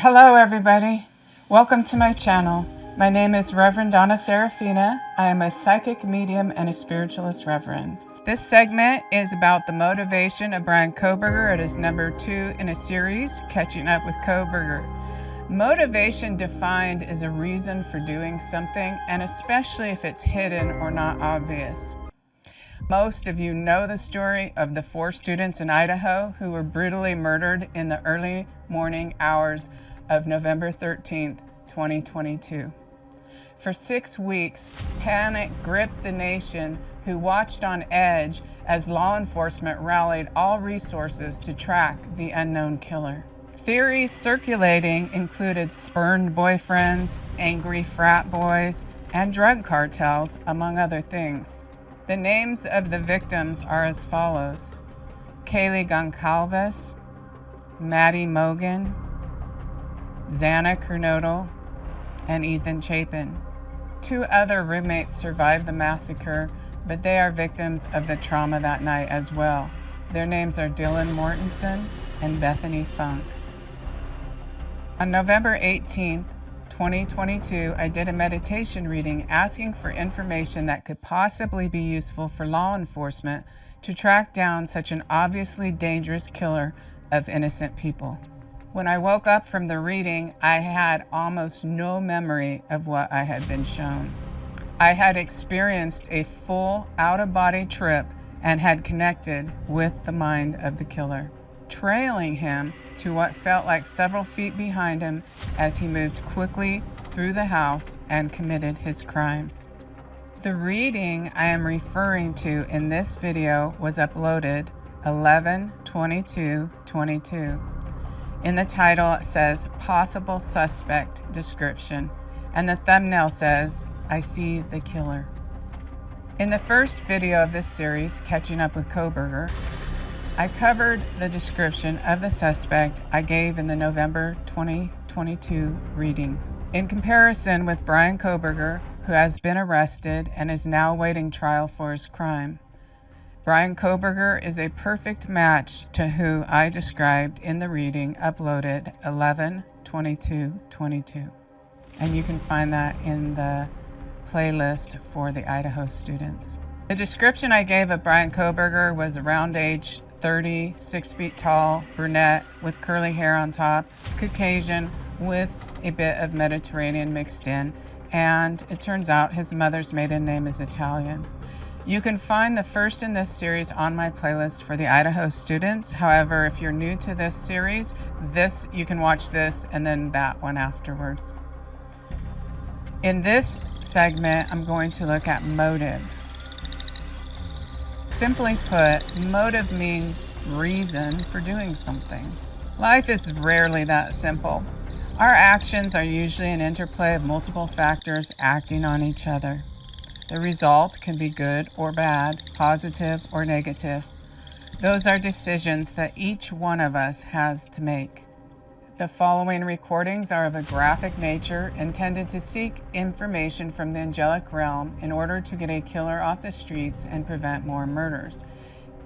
Hello everybody, welcome to my channel. My name is Reverend Donna Seraphina. I am a psychic medium and a spiritualist reverend. This segment is about the motivation of Brian Kohberger. It is number 2 in a series, Catching Up with Kohberger. Motivation defined is a reason for doing something, and especially if it's hidden or not obvious. Most of you know the story of the 4 students in Idaho who were brutally murdered in the early morning hours of November 13th, 2022. For 6 weeks, panic gripped the nation, who watched on edge as law enforcement rallied all resources to track the unknown killer. Theories circulating included spurned boyfriends, angry frat boys, and drug cartels, among other things. The names of the victims are as follows: Kaylee Goncalves, Maddie Mogan, Xana Kernodle, and Ethan Chapin. 2 other roommates survived the massacre, but they are victims of the trauma that night as well. Their names are Dylan Mortensen and Bethany Funk. On November 18th, 2022, I did a meditation reading asking for information that could possibly be useful for law enforcement to track down such an obviously dangerous killer of innocent people. When I woke up from the reading, I had almost no memory of what I had been shown. I had experienced a full out-of-body trip and had connected with the mind of the killer, trailing him to what felt like several feet behind him as he moved quickly through the house and committed his crimes. The reading I am referring to in this video was uploaded 11/22/22. In the title it says Possible Suspect Description, and the thumbnail says, I see the killer. In the first video of this series, Catching Up with Kohberger, I covered the description of the suspect I gave in the November 2022 reading. In comparison with Brian Kohberger, who has been arrested and is now awaiting trial for his crime, Brian Kohberger is a perfect match to who I described in the reading uploaded 11/22/22. And you can find that in the playlist for the Idaho students. The description I gave of Brian Kohberger was around age 30, 6 feet tall, brunette with curly hair on top, Caucasian with a bit of Mediterranean mixed in, and it turns out his mother's maiden name is Italian. You can find the first in this series on my playlist for the Idaho students. However, if you're new to this series, you can watch this and then that one afterwards. In this segment, I'm going to look at motive. Simply put, motive means reason for doing something. Life is rarely that simple. Our actions are usually an interplay of multiple factors acting on each other. The result can be good or bad, positive or negative. Those are decisions that each one of us has to make. The following recordings are of a graphic nature, intended to seek information from the angelic realm in order to get a killer off the streets and prevent more murders.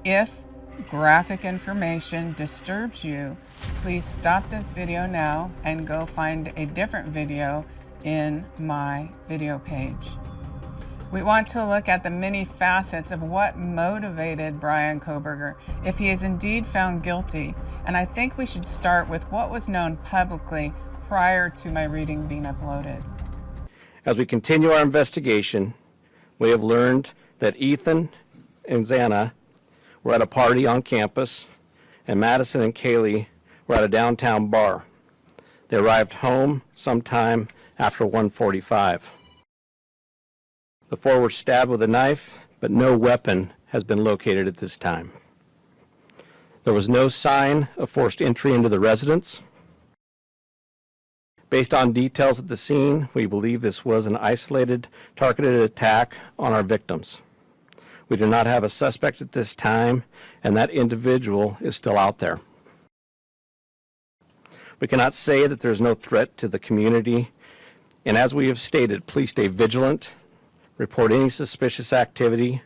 If graphic information disturbs you, please stop this video now and go find a different video in my video page. We want to look at the many facets of what motivated Brian Kohberger if he is indeed found guilty, and I think we should start with what was known publicly prior to my reading being uploaded. As we continue our investigation, we have learned that Ethan and Xana were at a party on campus, and Madison and Kaylee were at a downtown bar. They arrived home sometime after 1:45. The 4 were stabbed with a knife, but no weapon has been located at this time. There was no sign of forced entry into the residence. Based on details at the scene, we believe this was an isolated, targeted attack on our victims. We do not have a suspect at this time, and that individual is still out there. We cannot say that there is no threat to the community, and as we have stated, please stay vigilant, report any suspicious activity,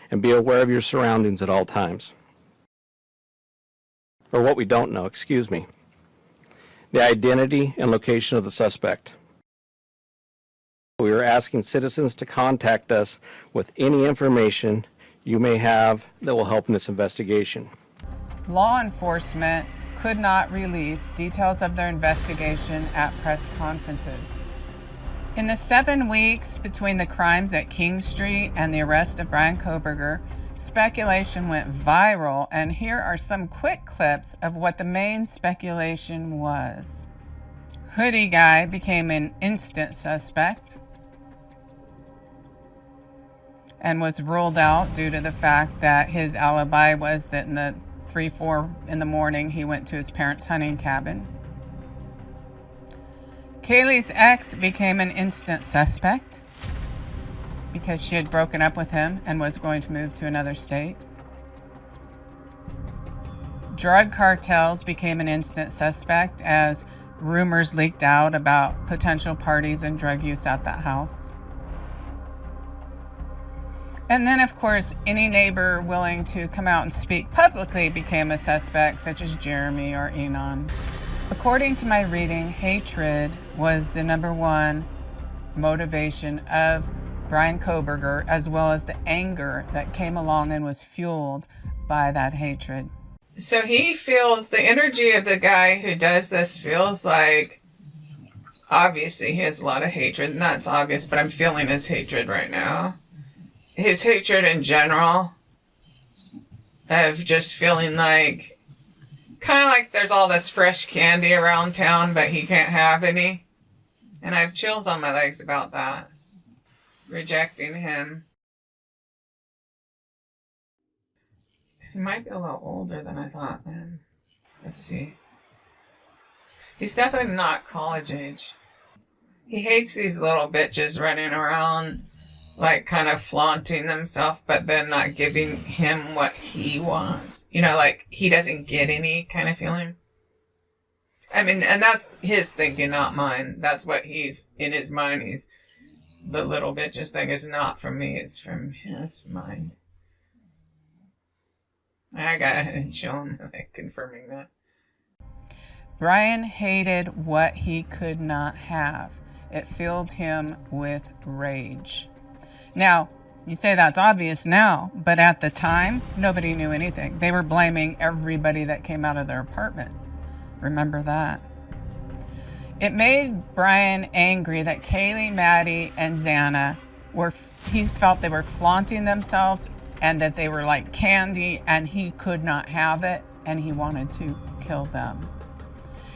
and be aware of your surroundings at all times. Or what we don't know, excuse me. the identity and location of the suspect. We are asking citizens to contact us with any information you may have that will help in this investigation. Law enforcement could not release details of their investigation at press conferences. In the 7 weeks between the crimes at King Street and the arrest of Brian Kohberger, speculation went viral, and here are some quick clips of what the main speculation was. Hoodie guy became an instant suspect and was ruled out due to the fact that his alibi was that in the 3-4 in the morning he went to his parents' hunting cabin. Kaylee's ex became an instant suspect because she had broken up with him and was going to move to another state. Drug cartels became an instant suspect as rumors leaked out about potential parties and drug use at that house. And then, of course, any neighbor willing to come out and speak publicly became a suspect, such as Jeremy or Enon. According to my reading, hatred was the number one motivation of Brian Kohberger, as well as the anger that came along and was fueled by that hatred. So he feels the energy of the guy who does this feels like, obviously he has a lot of hatred, and that's obvious, but I'm feeling his hatred right now. His hatred in general of just feeling like, kind of like there's all this fresh candy around town, but he can't have any. And I have chills on my legs about that. Rejecting him. He might be a little older than I thought then. Let's see. He's definitely not college age. He hates these little bitches running around, like kind of flaunting themselves, but then not giving him what he wants. You know, like he doesn't get any kind of feeling. I mean, and that's his thinking, not mine. That's what he's, in his mind, he's, the little bitches thing is not from me, it's from his mind. I gotta show him, like, confirming that. Brian hated what he could not have. It filled him with rage. Now, you say that's obvious now, but at the time, nobody knew anything. They were blaming everybody that came out of their apartment. Remember that. It made Brian angry that Kaylee, Maddie, and Xana he felt they were flaunting themselves and that they were like candy and he could not have it and he wanted to kill them.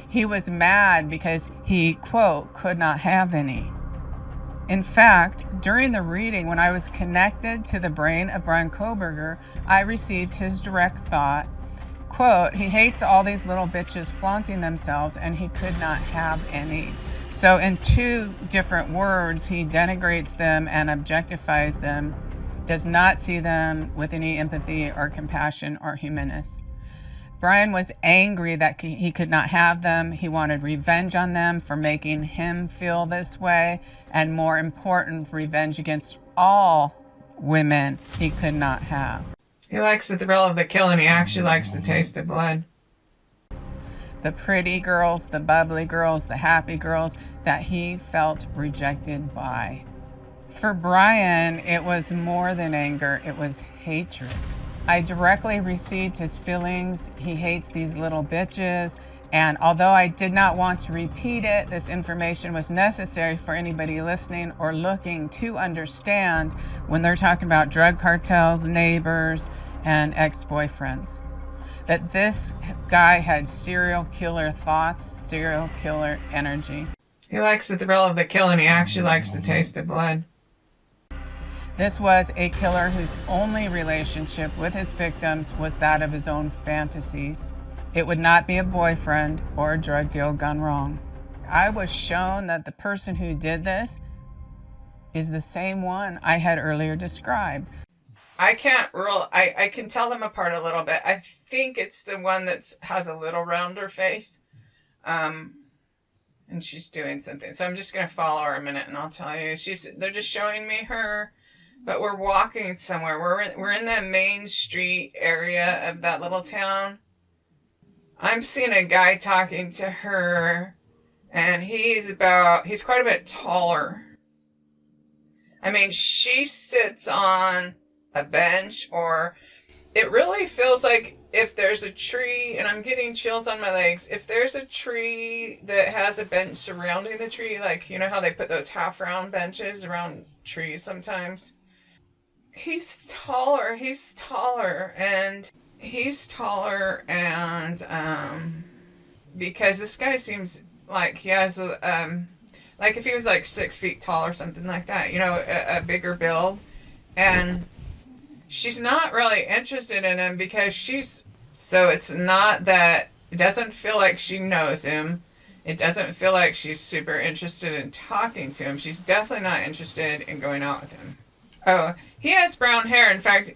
He was mad because he, quote, could not have any. In fact, during the reading, when I was connected to the brain of Brian Kohberger, I received his direct thought, quote, he hates all these little bitches flaunting themselves and he could not have any. So in 2 different words, he denigrates them and objectifies them, does not see them with any empathy or compassion or humanness. Brian was angry that he could not have them. He wanted revenge on them for making him feel this way, and more important, revenge against all women he could not have. He likes the thrill of the kill, and he actually likes the taste of blood. The pretty girls, the bubbly girls, the happy girls that he felt rejected by. For Brian, it was more than anger, it was hatred. I directly received his feelings. He hates these little bitches. And although I did not want to repeat it, this information was necessary for anybody listening or looking to understand when they're talking about drug cartels, neighbors, and ex-boyfriends. That this guy had serial killer thoughts, serial killer energy. He likes the thrill of the kill, and he actually likes the taste of blood. This was a killer whose only relationship with his victims was that of his own fantasies. It would not be a boyfriend or a drug deal gone wrong. I was shown that the person who did this is the same one I had earlier described. I can tell them apart a little bit. I think it's the one that has a little rounder face. And she's doing something. So I'm just going to follow her a minute and I'll tell you. They're just showing me her. But we're walking somewhere. We're in the main street area of that little town. I'm seeing a guy talking to her, and he's quite a bit taller. I mean, she sits on a bench, or it really feels like if there's a tree, and I'm getting chills on my legs, if there's a tree that has a bench surrounding the tree, like, you know how they put those half-round benches around trees sometimes? He's taller, and because this guy seems like he has like if he was like 6 feet tall or something like that, you know, a bigger build. And she's not really interested in him because so it's not that, it doesn't feel like she knows him. It doesn't feel like she's super interested in talking to him. She's definitely not interested in going out with him. Oh, he has brown hair. In fact,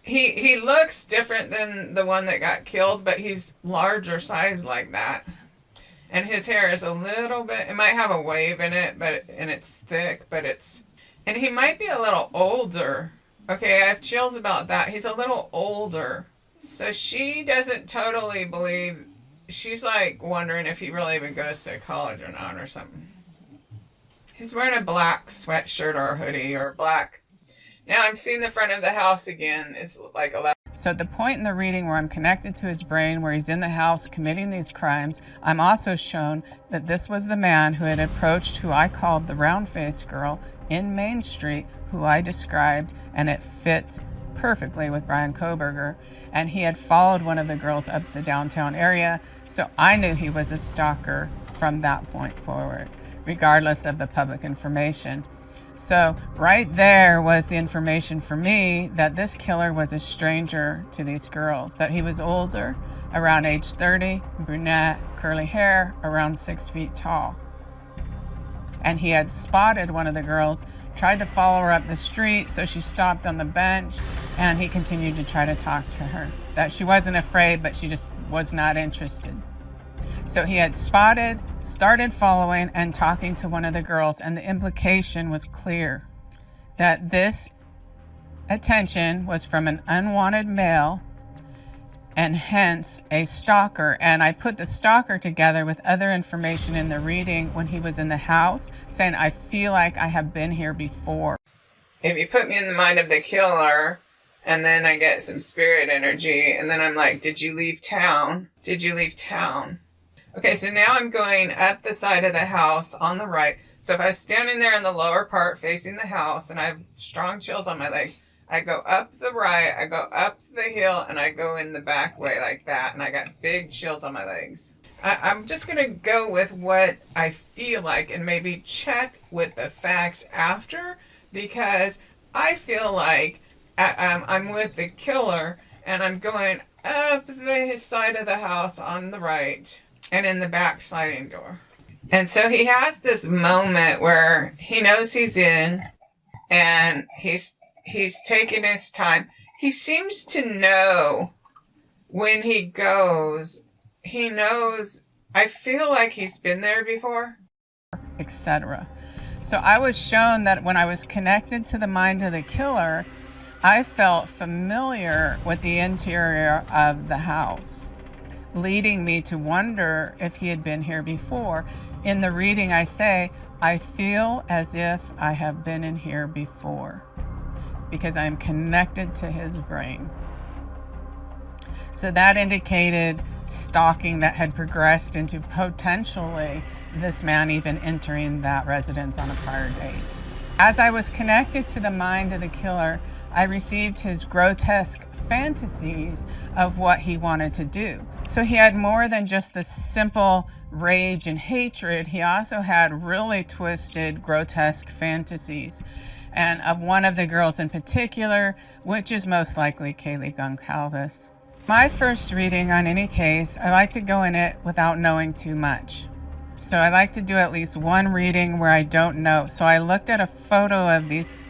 he looks different than the one that got killed, but he's larger size like that. And his hair is a little bit, it might have a wave in it, and it's thick, and he might be a little older. Okay, I have chills about that. He's a little older. So she doesn't totally believe, she's like wondering if he really even goes to college or not or something. He's wearing a black sweatshirt or a hoodie or black. Now I'm seeing the front of the house again. It's like 11. So at the point in the reading where I'm connected to his brain, where he's in the house committing these crimes, I'm also shown that this was the man who had approached who I called the round-faced girl in Main Street, who I described, and it fits perfectly with Brian Kohberger. And he had followed one of the girls up the downtown area, so I knew he was a stalker from that point forward, regardless of the public information. So right there was the information for me that this killer was a stranger to these girls, that he was older, around age 30, brunette, curly hair, around 6 feet tall. And he had spotted one of the girls, tried to follow her up the street, so she stopped on the bench, and he continued to try to talk to her. That she wasn't afraid, but she just was not interested. So he had spotted, started following, and talking to one of the girls, and the implication was clear that this attention was from an unwanted male, and hence a stalker. And I put the stalker together with other information in the reading when he was in the house, saying, I feel like I have been here before. If you put me in the mind of the killer, and then I get some spirit energy, and then I'm like, did you leave town? Did you leave town? Okay, so now I'm going up the side of the house on the right. So if I was standing there in the lower part facing the house and I have strong chills on my legs, I go up the right, I go up the hill, and I go in the back way like that, and I got big chills on my legs. I'm just going to go with what I feel like and maybe check with the facts after, because I feel like I'm with the killer and I'm going up the side of the house on the right and in the back sliding door. And so he has this moment where he knows he's in, and he's taking his time. He seems to know when he goes. He knows, I feel like he's been there before, etc. So I was shown that when I was connected to the mind of the killer, I felt familiar with the interior of the house, leading me to wonder if he had been here before. In the reading, I say, I feel as if I have been in here before, because I'm connected to his brain. So that indicated stalking that had progressed into potentially this man even entering that residence on a prior date. As I was connected to the mind of the killer, I received his grotesque fantasies of what he wanted to do. So he had more than just the simple rage and hatred. He also had really twisted, grotesque fantasies, and of one of the girls in particular, which is most likely Kaylee Goncalves. My first reading on any case, I like to go in it without knowing too much. So I like to do at least one reading where I don't know. So I looked at a photo of these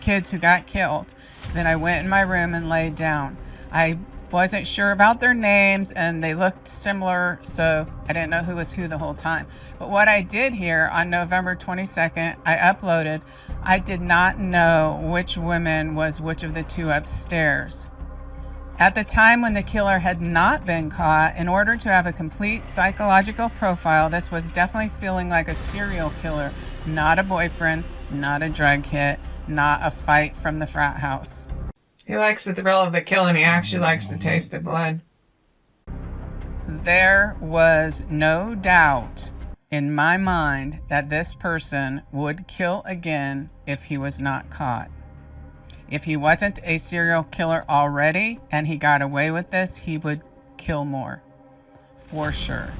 kids who got killed. Then I went in my room and laid down. I wasn't sure about their names, and they looked similar, so I didn't know who was who the whole time. But what I did here on November 22nd, I uploaded. I did not know which woman was which of the two upstairs. At the time when the killer had not been caught, in order to have a complete psychological profile, this was definitely feeling like a serial killer, not a boyfriend, not a drug hit, not a fight from the frat house. He likes the thrill of the kill, and he actually likes the taste of blood. There was no doubt in my mind that this person would kill again if he was not caught. If he wasn't a serial killer already and he got away with this, he would kill more, for sure.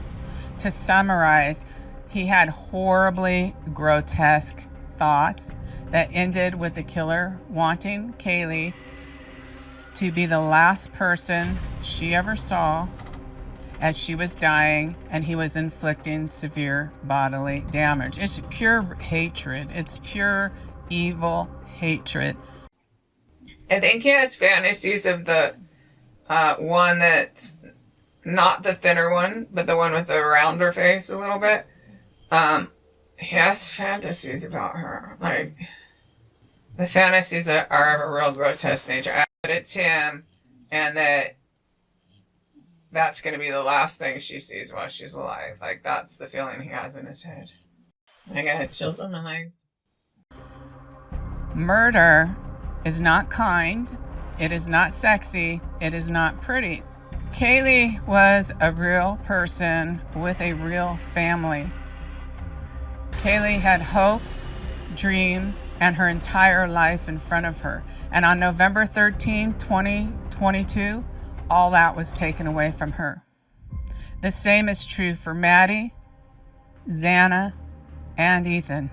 To summarize, he had horribly grotesque thoughts that ended with the killer wanting Kaylee to be the last person she ever saw as she was dying, and he was inflicting severe bodily damage. It's pure hatred. It's pure evil hatred. I think he has fantasies of the one that's not the thinner one, but the one with the rounder face a little bit. He has fantasies about her. Like, the fantasies are of a real grotesque nature. But it's him, and that's going to be the last thing she sees while she's alive. Like, that's the feeling he has in his head. I got chills on my legs. Murder is not kind. It is not sexy. It is not pretty. Kaylee was a real person with a real family. Kaylee had hopes, dreams, and her entire life in front of her. And on November 13, 2022, all that was taken away from her. The same is true for Maddie, Xana, and Ethan.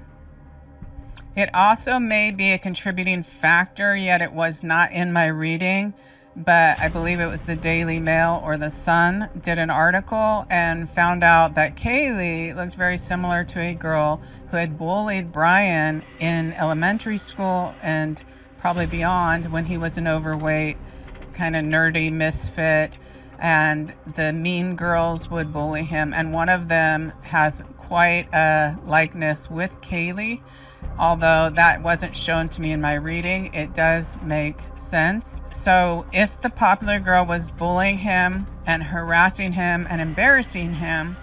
It also may be a contributing factor, yet it was not in my reading, but I believe it was the Daily Mail or the Sun did an article and found out that Kaylee looked very similar to a girl who had bullied Brian in elementary school and probably beyond, when he was an overweight, kind of nerdy misfit, and the mean girls would bully him. And one of them has quite a likeness with Kaylee. Although that wasn't shown to me in my reading, it does make sense. So if the popular girl was bullying him and harassing him and embarrassing him,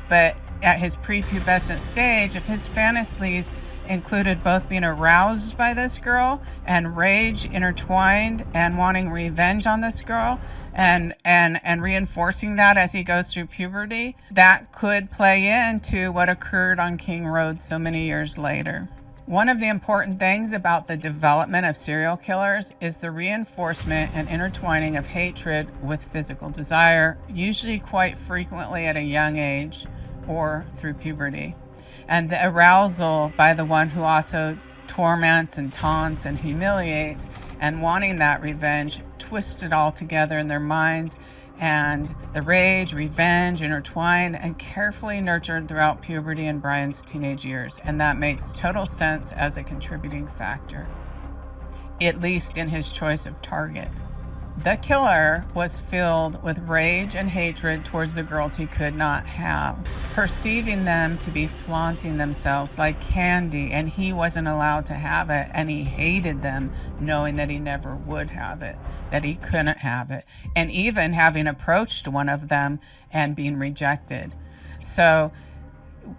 but at his prepubescent stage, if his fantasies included both being aroused by this girl and rage intertwined and wanting revenge on this girl and reinforcing that as he goes through puberty, that could play into what occurred on King Road so many years later. One of the important things about the development of serial killers is the reinforcement and intertwining of hatred with physical desire, usually quite frequently at a young age or through puberty. And the arousal by the one who also torments and taunts and humiliates and wanting that revenge twisted all together in their minds, and the rage, revenge, intertwined and carefully nurtured throughout puberty and Brian's teenage years. And that makes total sense as a contributing factor, at least in his choice of target. The killer was filled with rage and hatred towards the girls he could not have, perceiving them to be flaunting themselves like candy, and he wasn't allowed to have it, and he hated them, knowing that he never would have it, that he couldn't have it, and even having approached one of them and being rejected. So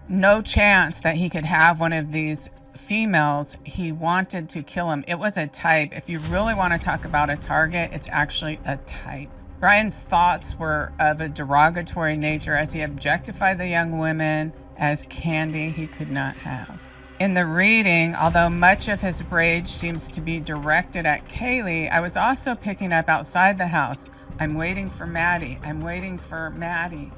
no chance that he could have one of these females. He wanted to kill him. It was a type. If you really want to talk about a target, it's actually a type. Brian's thoughts were of a derogatory nature as he objectified the young women as candy he could not have. In the reading, although much of his rage seems to be directed at Kaylee, I was also picking up outside the house. I'm waiting for Maddie. I'm waiting for Maddie.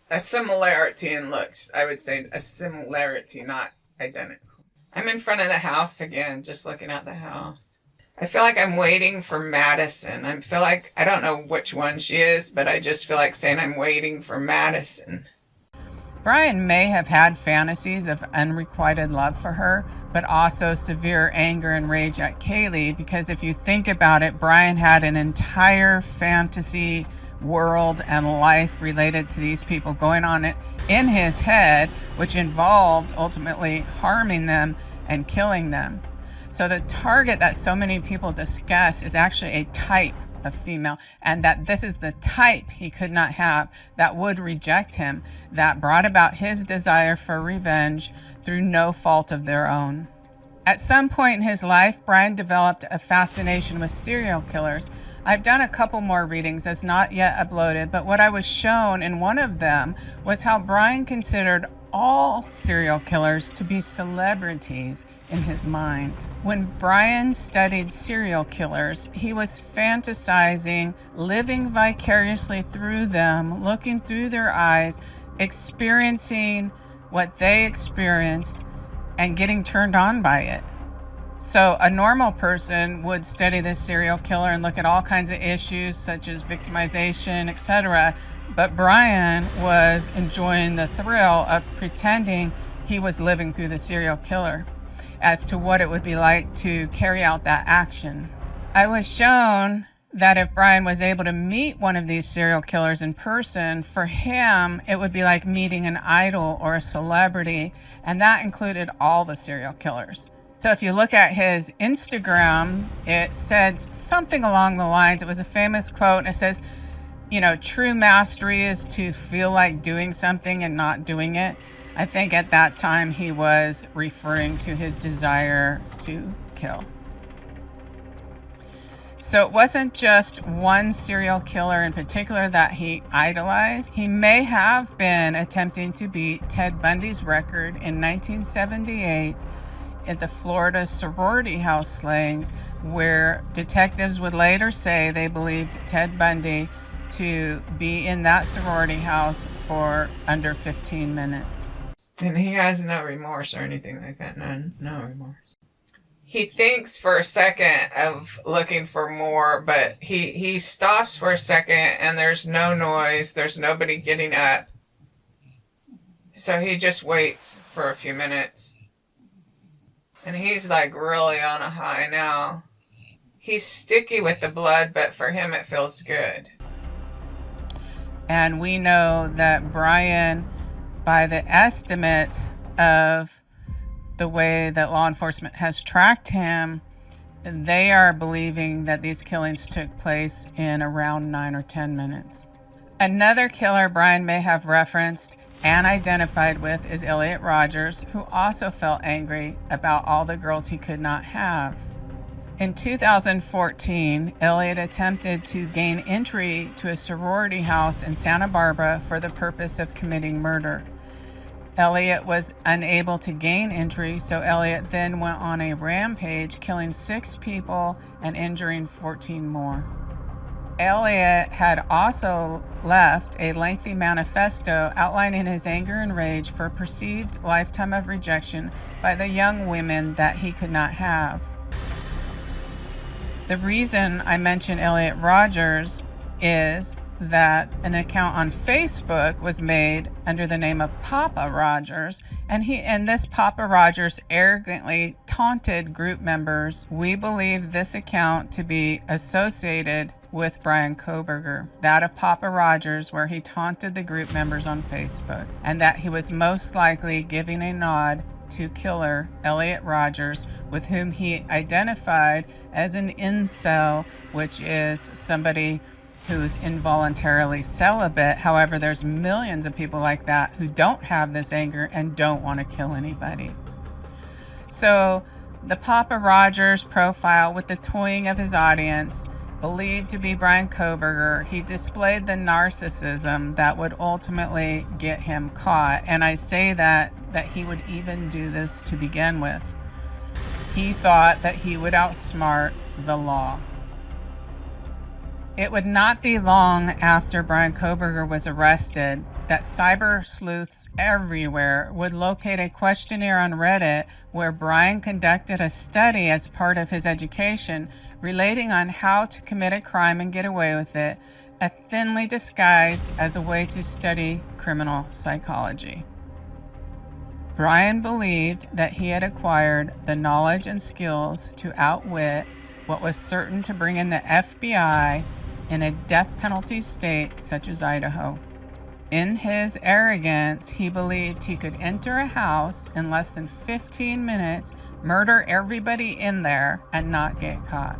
A similarity in looks. I would say a similarity, not identical. I'm in front of the house again, just looking at the house. I feel like I'm waiting for Madison. I feel like, I don't know which one she is, but I just feel like saying I'm waiting for Madison. Brian may have had fantasies of unrequited love for her, but also severe anger and rage at Kaylee, because if you think about it, Brian had an entire fantasy world and life related to these people going on in his head, which involved ultimately harming them and killing them. So the target that so many people discuss is actually a type a female, and that this is the type he could not have, that would reject him, that brought about his desire for revenge through no fault of their own. At some point in his life, Brian developed a fascination with serial killers. I've done a couple more readings as not yet uploaded, but what I was shown in one of them was how Brian considered all serial killers to be celebrities in his mind. When Brian studied serial killers, he was fantasizing, living vicariously through them, looking through their eyes, experiencing what they experienced, and getting turned on by it. So a normal person would study this serial killer and look at all kinds of issues such as victimization, etc. But Brian was enjoying the thrill of pretending he was living through the serial killer as to what it would be like to carry out that action. I was shown that if Brian was able to meet one of these serial killers in person, for him, it would be like meeting an idol or a celebrity, and that included all the serial killers. So if you look at his Instagram, it said something along the lines, it was a famous quote, and it says, you know, true mastery is to feel like doing something and not doing it. I think at that time he was referring to his desire to kill. So it wasn't just one serial killer in particular that he idolized. He may have been attempting to beat Ted Bundy's record in 1978 at the Florida sorority house slayings, where detectives would later say they believed Ted Bundy to be in that sorority house for under 15 minutes. And he has no remorse or anything like that. No remorse. He thinks for a second of looking for more, but he stops for a second and there's no noise. There's nobody getting up. So he just waits for a few minutes. And he's like really on a high now. He's sticky with the blood, but for him it feels good. And we know that Brian, by the estimates of the way that law enforcement has tracked him, they are believing that these killings took place in around 9 or 10 minutes. Another killer Brian may have referenced and identified with is Elliot Rogers, who also felt angry about all the girls he could not have. In 2014, Elliot attempted to gain entry to a sorority house in Santa Barbara for the purpose of committing murder. Elliot was unable to gain entry, so Elliot then went on a rampage, killing 6 people and injuring 14 more. Elliot had also left a lengthy manifesto outlining his anger and rage for a perceived lifetime of rejection by the young women that he could not have. The reason I mention Elliot Rogers is that an account on Facebook was made under the name of Papa Rogers, and this Papa Rogers arrogantly taunted group members. We believe this account to be associated with Brian Kohberger, that of Papa Rogers, where he taunted the group members on Facebook, and that he was most likely giving a nod to killer Elliot Rogers, with whom he identified as an incel, which is somebody who's involuntarily celibate. However, there's millions of people like that who don't have this anger and don't want to kill anybody. So the Papa Rogers profile, with the toying of his audience, believed to be Brian Kohberger, he displayed the narcissism that would ultimately get him caught. And I say that he would even do this to begin with. He thought that he would outsmart the law. It would not be long after Brian Kohberger was arrested that cyber sleuths everywhere would locate a questionnaire on Reddit where Brian conducted a study as part of his education relating on how to commit a crime and get away with it, thinly disguised as a way to study criminal psychology. Brian believed that he had acquired the knowledge and skills to outwit what was certain to bring in the FBI in a death penalty state such as Idaho. In his arrogance, he believed he could enter a house in less than 15 minutes, murder everybody in there, and not get caught.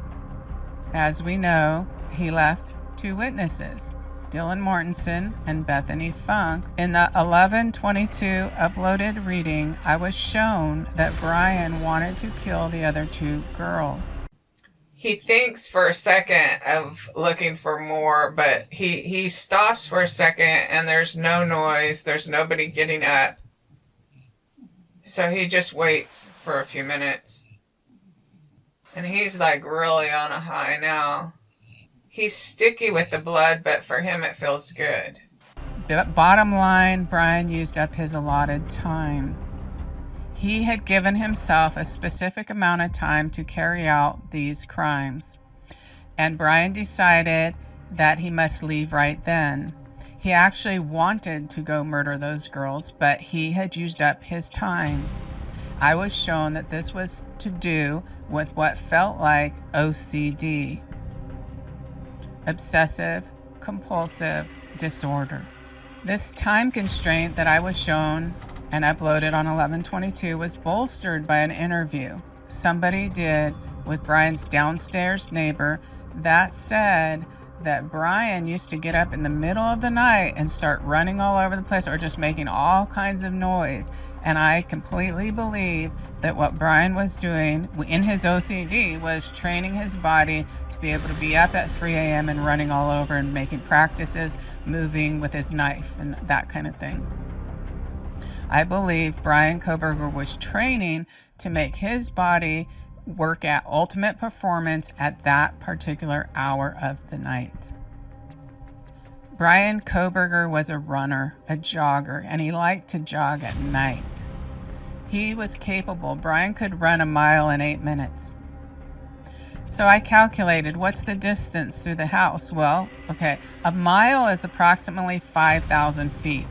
As we know, he left 2 witnesses, Dylan Mortensen and Bethany Funk. In the 11:22 uploaded reading, I was shown that Brian wanted to kill the other 2 girls. He thinks for a second of looking for more, but he stops for a second and there's no noise. There's nobody getting up. So he just waits for a few minutes. And he's like really on a high now. He's sticky with the blood, but for him it feels good. Bottom line, Brian used up his allotted time. He had given himself a specific amount of time to carry out these crimes. And Brian decided that he must leave right then. He actually wanted to go murder those girls, but he had used up his time. I was shown that this was to do with what felt like OCD, obsessive compulsive disorder. This time constraint that I was shown and uploaded on 11/22 was bolstered by an interview somebody did with Brian's downstairs neighbor that said that Brian used to get up in the middle of the night and start running all over the place or just making all kinds of noise. And I completely believe that what Brian was doing in his OCD was training his body to be able to be up at 3 a.m. and running all over and making practices, moving with his knife and that kind of thing. I believe Brian Kohberger was training to make his body work at ultimate performance at that particular hour of the night. Brian Kohberger was a runner, a jogger, and he liked to jog at night. He was capable. Brian could run a mile in 8 minutes. So I calculated, what's the distance through the house? Well, okay, a mile is approximately 5,000 feet.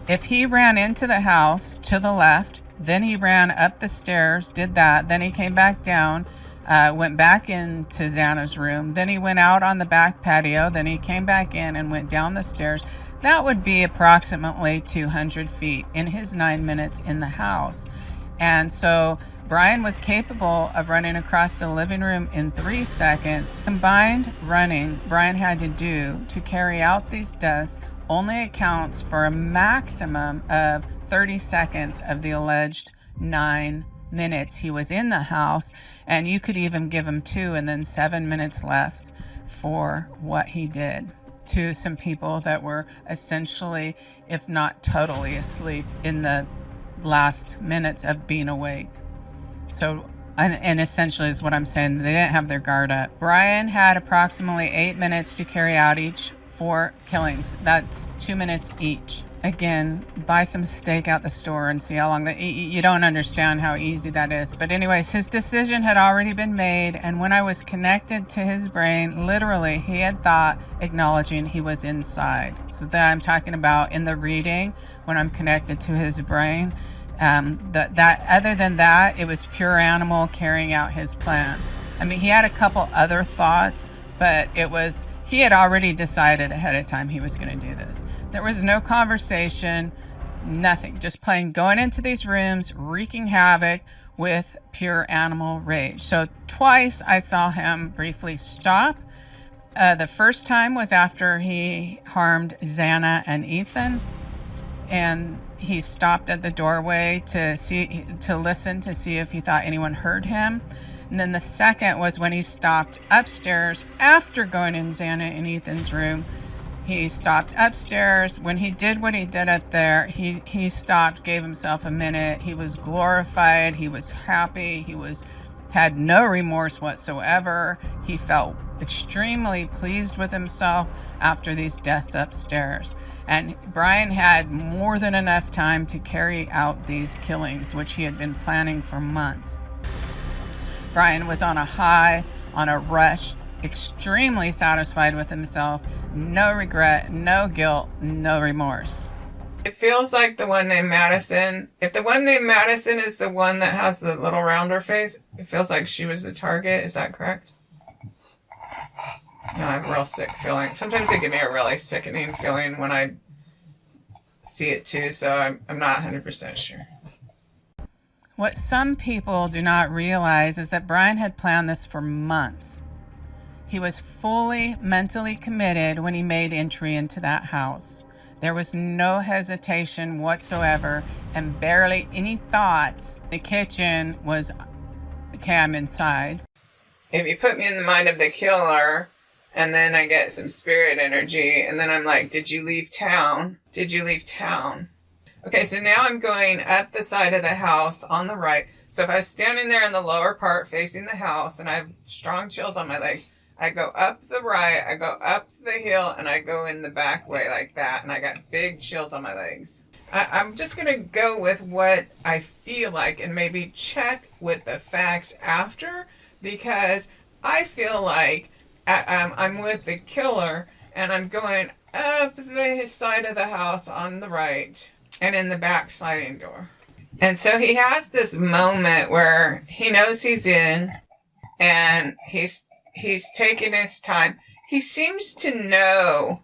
If he ran into the house to the left, then he ran up the stairs, did that, then he came back down, went back into Xana's room, then he went out on the back patio, then he came back in and went down the stairs. That would be approximately 200 feet in his 9 minutes in the house. And so Brian was capable of running across the living room in 3 seconds. Combined running Brian had to do to carry out these deaths only accounts for a maximum of 30 seconds of the alleged 9 minutes he was in the house, and you could even give him 2 and then 7 minutes left for what he did to some people that were essentially, if not totally, asleep in the last minutes of being awake. So, and essentially is what I'm saying, they didn't have their guard up. Brian had approximately 8 minutes to carry out each 4 killings. That's 2 minutes each. Again, buy some steak out the store and see how long you don't understand how easy that is. But anyways, his decision had already been made, and when I was connected to his brain, literally he had thought, acknowledging he was inside. So that I'm talking about in the reading when I'm connected to his brain. That other than that, it was pure animal carrying out his plan. I mean, he had a couple other thoughts, but he had already decided ahead of time he was going to do this. There was no conversation, nothing. Just going into these rooms, wreaking havoc with pure animal rage. So twice I saw him briefly stop. The first time was after he harmed Xana and Ethan, and he stopped at the doorway to listen to see if he thought anyone heard him. And then the second was when he stopped upstairs after going in Xana and Ethan's room. He stopped upstairs. When he did what he did up there, he stopped, gave himself a minute. He was glorified. He was happy. Had no remorse whatsoever. He felt extremely pleased with himself after these deaths upstairs. And Brian had more than enough time to carry out these killings, which he had been planning for months. Brian was on a high, on a rush, extremely satisfied with himself, no regret, no guilt, no remorse. It feels like the one named Madison. If the one named Madison is the one that has the little rounder face, it feels like she was the target. Is that correct? No, I have a real sick feeling. Sometimes they give me a really sickening feeling when I see it too, so I'm not 100% sure. What some people do not realize is that Brian had planned this for months. He was fully mentally committed when he made entry into that house. There was no hesitation whatsoever and barely any thoughts. The kitchen was, okay, I'm inside. If you put me in the mind of the killer, and then I get some spirit energy, and then I'm like, did you leave town? Did you leave town? Okay, so now I'm going up the side of the house on the right. So if I was standing there in the lower part facing the house and I have strong chills on my legs, I go up the right, I go up the hill, and I go in the back way like that, and I got big chills on my legs. I'm just going to go with what I feel like and maybe check with the facts after, because I feel like I'm with the killer and I'm going up the side of the house on the right and in the back sliding door. And so he has this moment where he knows he's in and he's taking his time. He seems to know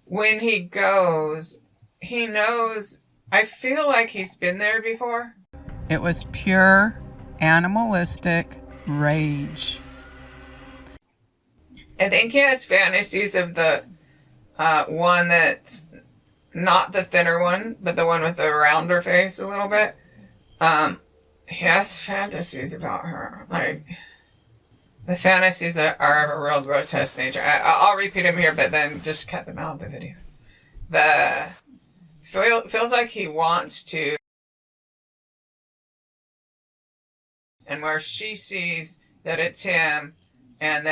when he goes. He knows. I feel like he's been there before. It was pure animalistic rage. I think he has fantasies of the one that's not the thinner one, but the one with the rounder face a little bit. He has fantasies about her. Like, the fantasies are of a real grotesque nature. I'll repeat them here, but then just cut them out of the video. Feels like he wants to, and where she sees that it's him, and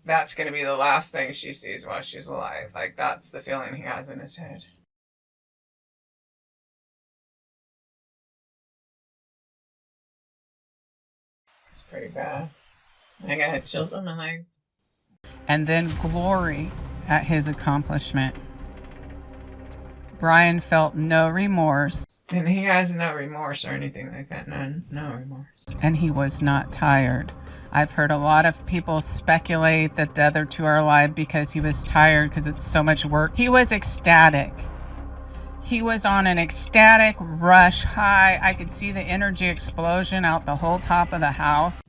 that's going to be the last thing she sees while she's alive. Like, that's the feeling he has in his head. It's pretty bad. I got chills on my legs. And then glory at his accomplishment. Brian felt no remorse. And he has no remorse or anything like that. No remorse. And he was not tired. I've heard a lot of people speculate that the other two are alive because he was tired because it's so much work. He was ecstatic. He was on an ecstatic rush high. I could see the energy explosion out the whole top of the house.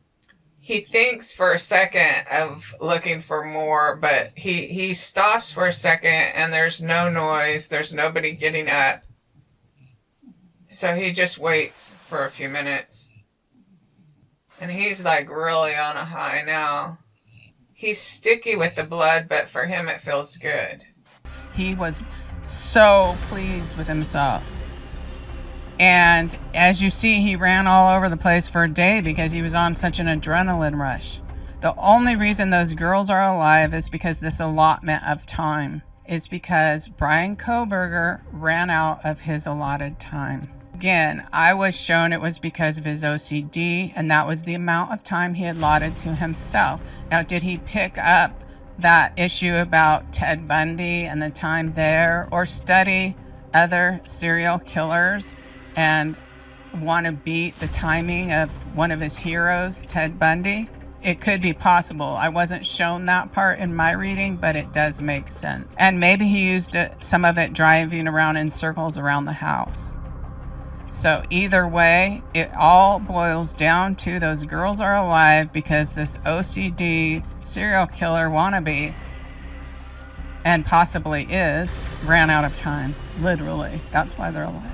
He thinks for a second of looking for more, but he stops for a second and there's no noise. There's nobody getting up. So he just waits for a few minutes. And he's like really on a high now. He's sticky with the blood, but for him it feels good. He was so pleased with himself. And as you see, he ran all over the place for a day because he was on such an adrenaline rush. The only reason those girls are alive is because this allotment of time is because Brian Kohberger ran out of his allotted time. Again, I was shown it was because of his OCD, and that was the amount of time he allotted to himself. Now, did he pick up that issue about Ted Bundy and the time there, or study other serial killers and want to beat the timing of one of his heroes, Ted Bundy? It could be possible. I wasn't shown that part in my reading, but it does make sense. And maybe he used some of it driving around in circles around the house. So either way, it all boils down to those girls are alive because this OCD serial killer wannabe, and possibly is, ran out of time. Literally. That's why they're alive.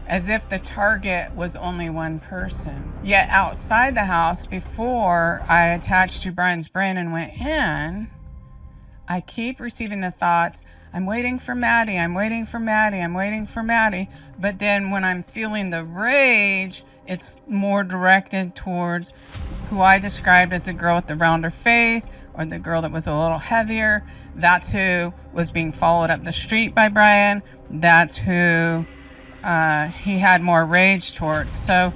As if the target was only one person. Yet outside the house, before I attached to Brian's brain and went in, I keep receiving the thoughts, I'm waiting for Maddie, I'm waiting for Maddie, I'm waiting for Maddie. But then when I'm feeling the rage, it's more directed towards who I described as the girl with the rounder face, or the girl that was a little heavier. That's who was being followed up the street by Brian. That's who he had more rage towards. So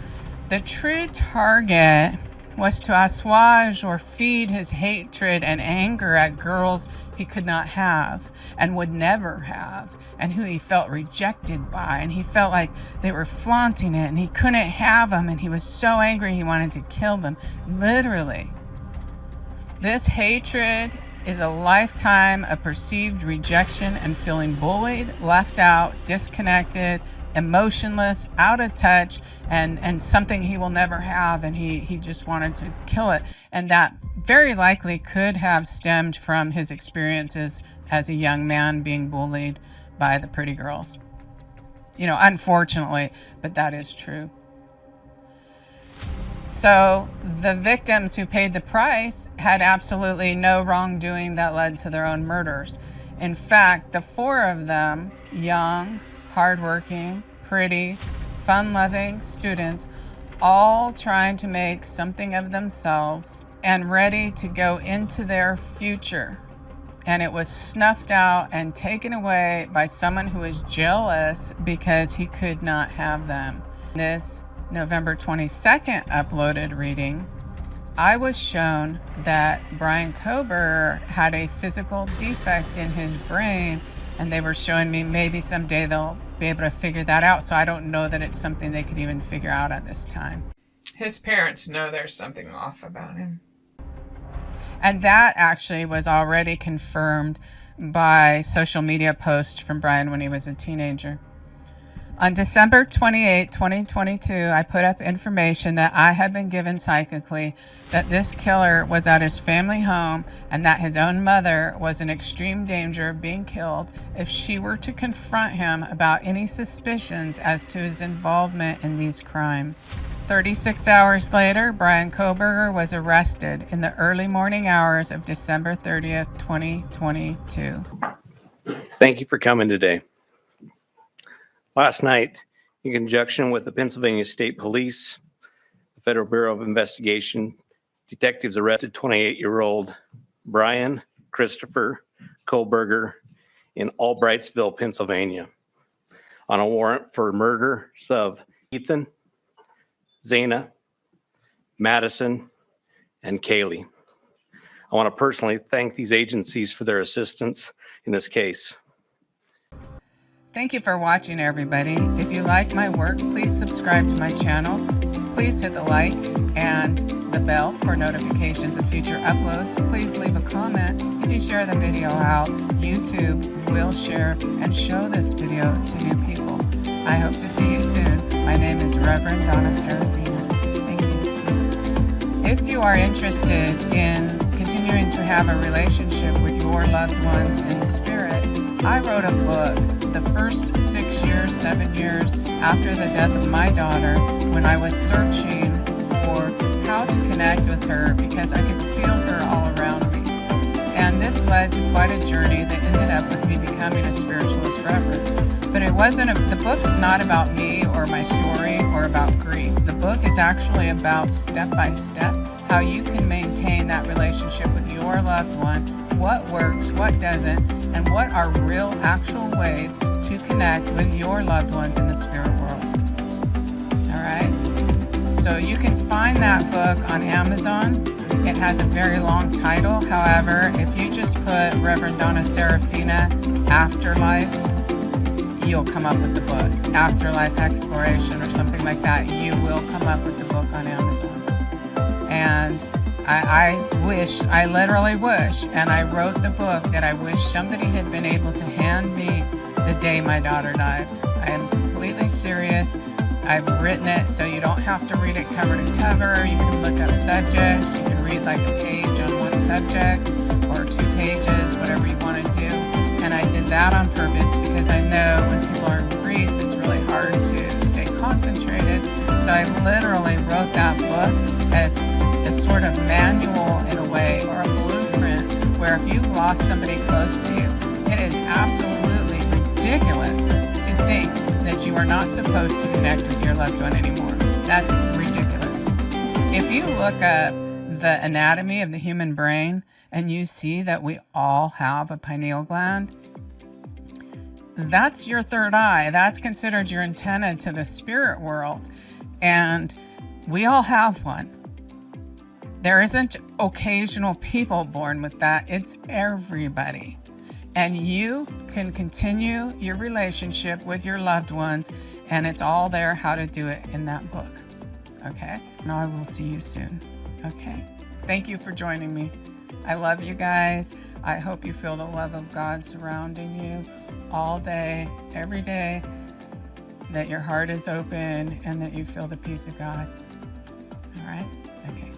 the true target was to assuage or feed his hatred and anger at girls he could not have and would never have, and who he felt rejected by, and he felt like they were flaunting it and he couldn't have them, and he was so angry he wanted to kill them. Literally, this hatred is a lifetime of perceived rejection and feeling bullied, left out, disconnected, emotionless, out of touch, and something he will never have, and he just wanted to kill it. And that very likely could have stemmed from his experiences as a young man being bullied by the pretty girls. You know, unfortunately, but that is true. So the victims who paid the price had absolutely no wrongdoing that led to their own murders. In fact, the four of them, young, hardworking, pretty, fun-loving students, all trying to make something of themselves and ready to go into their future. And it was snuffed out and taken away by someone who was jealous because he could not have them. This November 22nd uploaded reading, I was shown that Brian Kohberger had a physical defect in his brain, and they were showing me maybe someday they'll be able to figure that out. So I don't know that it's something they could even figure out at this time. His parents know there's something off about him. And that actually was already confirmed by social media posts from Brian when he was a teenager. On December 28, 2022, I put up information that I had been given psychically that this killer was at his family home and that his own mother was in extreme danger of being killed if she were to confront him about any suspicions as to his involvement in these crimes. 36 hours later, Brian Kohberger was arrested in the early morning hours of December 30th, 2022. Thank you for coming today. Last night, in conjunction with the Pennsylvania State Police, the Federal Bureau of Investigation, detectives arrested 28-year-old Brian Christopher Kohberger in Albrightsville, Pennsylvania, on a warrant for murders of Ethan, Zana, Madison, and Kaylee. I want to personally thank these agencies for their assistance in this case. Thank you for watching, everybody. If you like my work, please subscribe to my channel. Please hit the like and the bell for notifications of future uploads. Please leave a comment. If you share the video out, YouTube will share and show this video to new people. I hope to see you soon. My name is Reverend Donna Seraphina. Thank you. If you are interested in continuing to have a relationship with your loved ones in spirit, I wrote a book the first 6 years, 7 years after the death of my daughter, when I was searching for how to connect with her because I could feel her all around me. And this led to quite a journey that ended up with me becoming a spiritualist reverend. But it wasn't, the book's not about me or my story or about grief. The book is actually about step by step how you can maintain that relationship with your loved one, what works, what doesn't, and what are real actual ways to connect with your loved ones in the spirit world. All right? So you can find that book on Amazon. It has a very long title. However, if you just put Reverend Donna Seraphina Afterlife, you'll come up with the book. Afterlife Exploration or something like that. You will come up with the book on Amazon. And I literally wish, and I wrote the book that I wish somebody had been able to hand me the day my daughter died. I am completely serious. I've written it so you don't have to read it cover to cover. You can look up subjects. You can read like a page on one subject or 2 pages, whatever you want to do. And I did that on purpose because I know when people are in grief, it's really hard to stay concentrated. So I literally wrote that book as a sort of manual in a way, or a blueprint, where if you've lost somebody close to you, it is absolutely ridiculous to think that you are not supposed to connect with your loved one anymore. That's ridiculous. If you look up the anatomy of the human brain and you see that we all have a pineal gland, that's your third eye. That's considered your antenna to the spirit world. And we all have one. There isn't occasional people born with that. It's everybody. And you can continue your relationship with your loved ones, and it's all there how to do it in that book. Okay? And I will see you soon. Okay? Thank you for joining me. I love you guys. I hope you feel the love of God surrounding you all day, every day. that your heart is open, and that you feel the peace of God. All right? Okay.